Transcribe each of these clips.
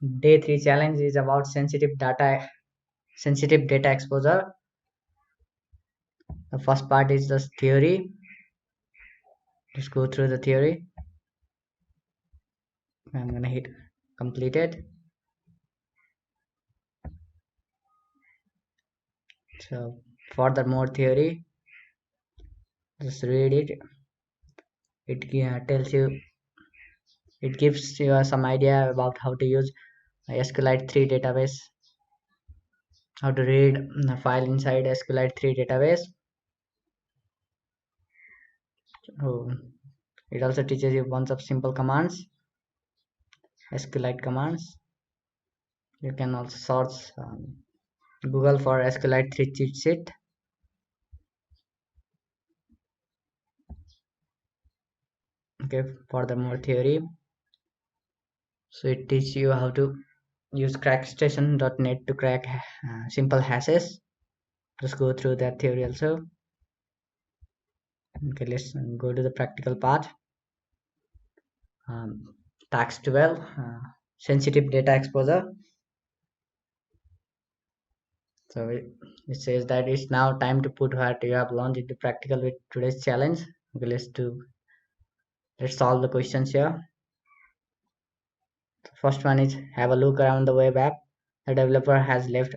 Day 3 challenge is about sensitive data exposure. The first part is the theory. Let's go through the theory. I'm gonna hit completed. So further more theory, just read it. It tells you, it gives you some idea about how to use SQLite 3 database, how to read the file inside SQLite 3 database. So it also teaches you a bunch of simple commands, SQLite commands. You can also search Google for SQLite 3 cheat sheet. Okay, furthermore theory. So it teaches you how to use crackstation.net to crack simple hashes. Just go through that theory also. Okay, let's go to the practical part. Tax 12, sensitive data exposure. So it says that it's now time to put what you have learned into practical with today's challenge. Okay, let's solve the questions here. First one is have a look around the web app. The developer has left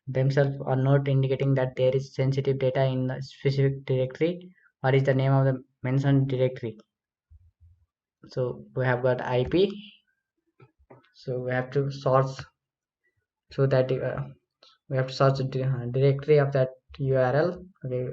themselves a note indicating that there is sensitive data in a specific directory. What is the name of the mentioned directory? So we have got IP. So we have to source through that. We have to search the directory of that URL. Okay.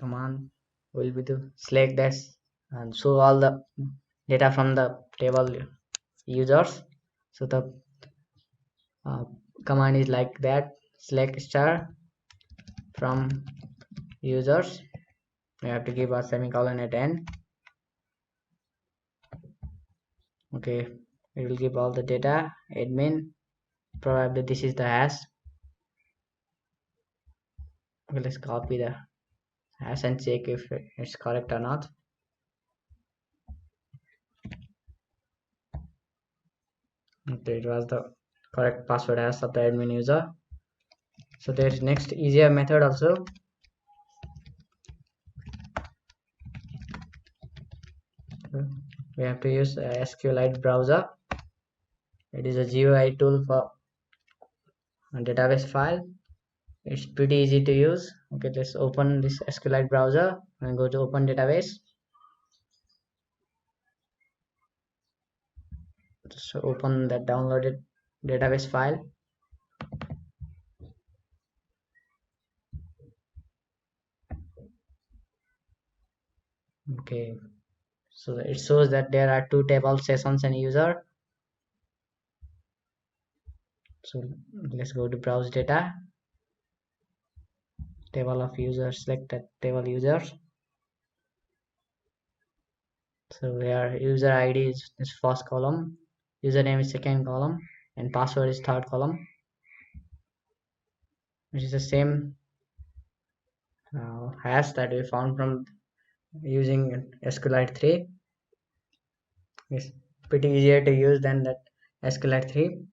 command will be to select this and show all the data from the table users. So the uh, command is like that: select star from users. We have to give a semicolon at end. Okay, it will give all the data. Admin, probably this is the hash. Okay, let's copy the hash and check if it's correct or not. Okay, it was the correct password hash of the admin user. So there's next easier method also. We have to use SQLite browser. It is a GUI tool for a database file. It's pretty easy to use. Okay, let's open this SQLite browser and go to open database. Just open that downloaded database file. Okay, so it shows that there are two tables, sessions and user. So let's go to browse data, table of users, select that table users. So here user ID is first column, username is second column, and password is third column, which is the same hash that we found from using SQLite 3. It's pretty easier to use than that SQLite 3.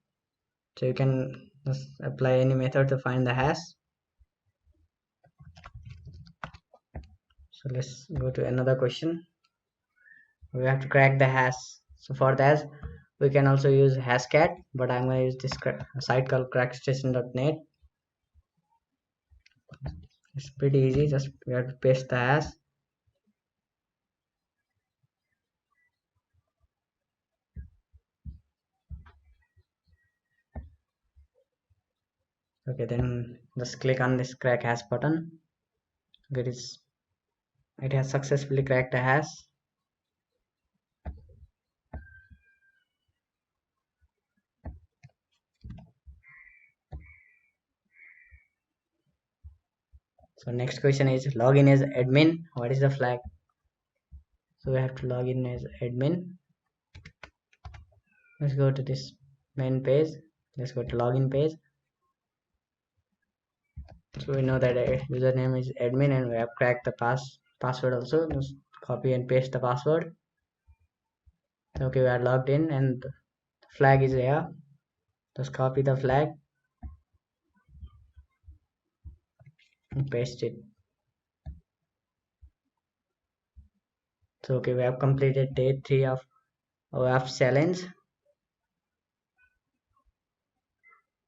So you can just apply any method to find the hash. So let's go to another question. We have to crack the hash. So for that we can also use hashcat, but I'm going to use this site called crackstation.net. It's pretty easy, just we have to paste the hash. Okay, then just click on this crack hash button. It has successfully cracked the hash. So next question is login as admin. What is the flag? So we have to log in as admin. Let's go to this main page. Let's go to login page. So we know that username is admin and we have cracked the password also. Just copy and paste the password. Okay, we are logged in and the flag is here. Just copy the flag and paste it. So okay, we have completed day 3 of OAuth challenge.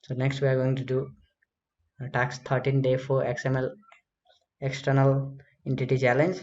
So next we are going to do task 13 day 4 XML external entity challenge.